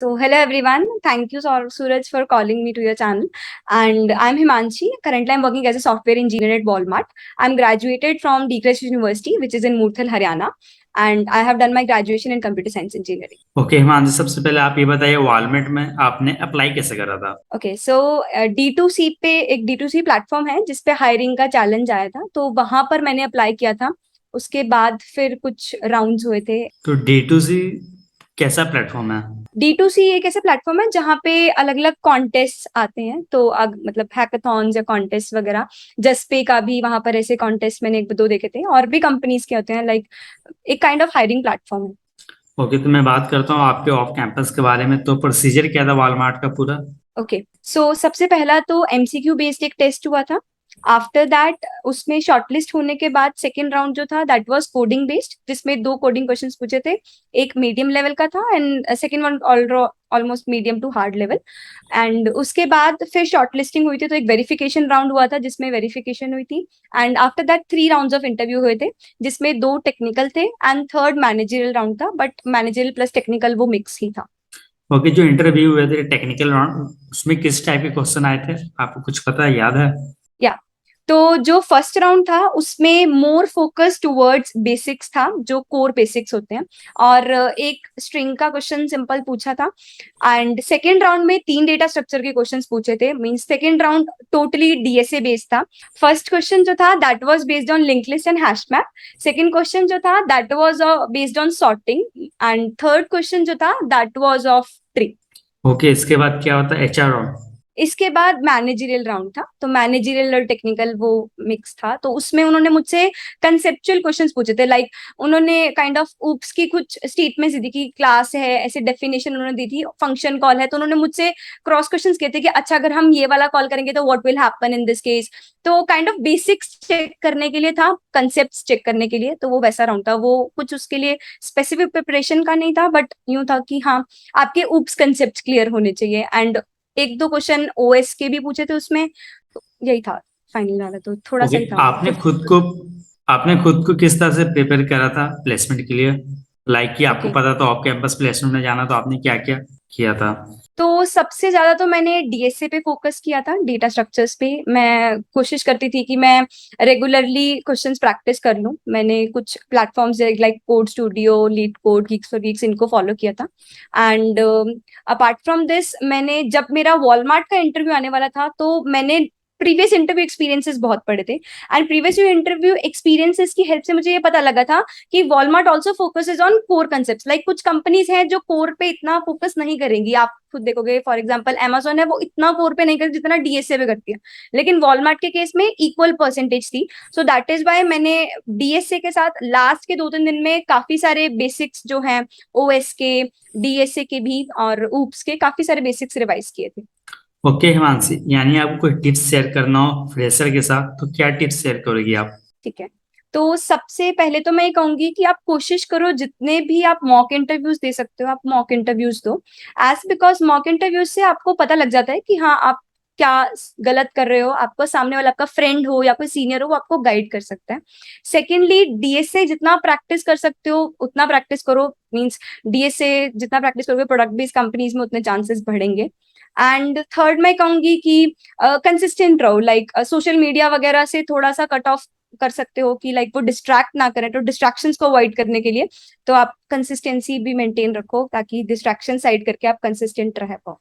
So, hello everyone. Thank you, Suraj, for calling me to your channel. And I'm Himanshi. Currently, I'm working as a software engineer at Walmart. I'm graduated from Deakrest University, which is in Murthal, Haryana. And I have done my graduation in computer science engineering. Okay Himanshu, सबसे पहले आप ये बताइए वॉलमेट में आपने apply कैसे करा था? ओके सो D2C पे एक D2C प्लेटफॉर्म है जिसपे हायरिंग का चैलेंज आया था, तो वहां पर मैंने अप्लाई किया था। उसके बाद फिर कुछ राउंड्स हुए थे। तो D2C कैसा प्लेटफॉर्म है? D2C एक ऐसा प्लेटफॉर्म है जहाँ पे अलग अलग कॉन्टेस्ट आते हैं, तो मतलब हैकाथॉन्स या कॉन्टेस्ट वगैरह। जसपे का भी वहां पर ऐसे कॉन्टेस्ट मैंने एक दो देखे थे, और भी कंपनीज के होते हैं, लाइक एक काइंड ऑफ हायरिंग प्लेटफॉर्म है। ओके, तो मैं बात करता हूँ आपके ऑफ कैंपस के बारे में। तो प्रोसीजर क्या था वॉलमार्ट का पूरा? ओके सो सबसे पहला तो MCQ बेस्ड एक टेस्ट हुआ था। आफ्टर दैट उसमें शॉर्टलिस्ट होने के बाद सेकेंड राउंड जो था दैट वाज कोडिंग बेस्ड, जिसमें दो कोडिंग क्वेश्चंस पूछे थे। एक मीडियम लेवल का था and second one almost medium to hard level. And उसके बाद फिर शॉर्टलिस्टिंग हुई थी, तो एक वेरिफिकेशन राउंड हुआ था जिसमें वेरिफिकेशन हुई थी। And after that 3 rounds of interview हुए थे, जिसमें 2 टेक्निकल थे एंड थर्ड मैनेजरियल राउंड था, बट मैनेजरियल प्लस टेक्निकल वो मिक्स ही था। ओके, जो इंटरव्यू हुए थे टेक्निकल राउंड, उसमें किस टाइप के क्वेश्चन आए थे? आपको कुछ पता है, याद है? या तो जो फर्स्ट राउंड था उसमें मोर फोकस टुवर्ड्स बेसिक्स था, जो कोर बेसिक्स होते हैं, और एक स्ट्रिंग का क्वेश्चन सिंपल पूछा था। एंड सेकेंड राउंड में 3 डेटा स्ट्रक्चर के क्वेश्चंस पूछे थे, means second round totally DSA based था। फर्स्ट क्वेश्चन जो था that was based on link list and hash map. Second question जो था that was based on sorting. And third question जो था that was of tree. Okay, इसके बाद क्या होता है? HR round? इसके बाद मैनेजरियल राउंड था, तो मैनेजरियल और टेक्निकल वो मिक्स था, तो उसमें उन्होंने मुझसे कंसेप्चुअल क्वेश्चंस पूछे थे, लाइक उन्होंने काइंड ऑफ ऊप्स की कुछ स्टेटमेंट्स दी थी कि क्लास है, ऐसे डेफिनेशन उन्होंने दी थी, फंक्शन कॉल है, तो उन्होंने मुझसे क्रॉस क्वेश्चंस किए थे कि अच्छा अगर हम ये वाला कॉल करेंगे तो what will happen in this case. तो काइंड ऑफ बेसिक्स चेक करने के लिए था, कंसेप्ट चेक करने के लिए, तो वो वैसा राउंड था। वो कुछ उसके लिए स्पेसिफिक प्रिपरेशन का नहीं था, बट यूं था कि हाँ आपके ऊप्स कंसेप्ट क्लियर होने चाहिए। एंड एक दो क्वेश्चन ओएस के भी पूछे थे उसमें, तो यही था फाइनल वाला, तो थोड़ा सा ओके, ही था आपने कुछ। खुद को किस तरह से प्रिपेयर करा था प्लेसमेंट के लिए? लाइक कि आपको ओके पता तो ऑफ कैंपस प्लेसमेंट में जाना, तो आपने क्या क्या किया था? तो सबसे ज्यादा तो मैंने डीएसए पे फोकस किया था, डेटा स्ट्रक्चर्स पे। मैं कोशिश करती थी कि मैं रेगुलरली क्वेश्चंस प्रैक्टिस कर लूं। मैंने कुछ platforms like code studio, leet code, Geeks for Geeks, इनको फॉलो किया था। एंड अपार्ट फ्रॉम दिस, मैंने जब मेरा वॉलमार्ट का इंटरव्यू आने वाला था तो मैंने प्रीवियस इंटरव्यू एक्सपीरियंसेस बहुत पढ़े थे। एंड प्रीवियस इंटरव्यू एक्सपीरियंसेस की हेल्प से मुझे ये पता लगा था कि Walmart also focuses on core concept. Like कुछ कंपनीज हैं जो कोर पे इतना फोकस नहीं करेंगी, आप खुद देखोगे, फॉर एग्जांपल Amazon है, वो इतना कोर पे नहीं करती जितना डीएसए पे करती है। लेकिन वॉलमार्ट के केस में इक्वल परसेंटेज थी, सो दैट इज वाई मैंने डीएसए के साथ लास्ट के 2-3 दिन में काफी सारे बेसिक्स जो हैं ओएस के, डीएसए के भी और ऊप्स के काफी सारे बेसिक्स रिवाइज किए थे। ओके हिमांशी, यानी आपको कोई टिप्स शेयर करना हो फ्रेशर के साथ, तो क्या टिप्स शेयर करोगी आप? ठीक है, तो सबसे पहले तो मैं ये कहूंगी कि आप कोशिश करो जितने भी आप मॉक इंटरव्यूज दे सकते हो आप मॉक इंटरव्यूज दो। एज बिकॉज मॉक इंटरव्यूज से आपको पता लग जाता है कि हाँ आप क्या गलत कर रहे हो, आपको सामने वाला आपका फ्रेंड हो या कोई सीनियर हो वो आपको गाइड कर सकता है। सेकेंडली, डीएसए जितना प्रैक्टिस कर सकते हो उतना प्रैक्टिस करो, मीन्स डीएसए जितना प्रैक्टिस करोगे प्रोडक्ट बेस्ड कंपनीज में उतने चांसेस बढ़ेंगे। एंड थर्ड मैं कहूंगी कि कंसिस्टेंट रहो, लाइक सोशल मीडिया वगैरह से थोड़ा सा कट ऑफ कर सकते हो कि लाइक वो डिस्ट्रैक्ट ना करें, तो डिस्ट्रैक्शंस को अवॉइड करने के लिए तो आप कंसिस्टेंसी भी मेंटेन रखो ताकि डिस्ट्रैक्शन साइड करके आप कंसिस्टेंट रह पाओ।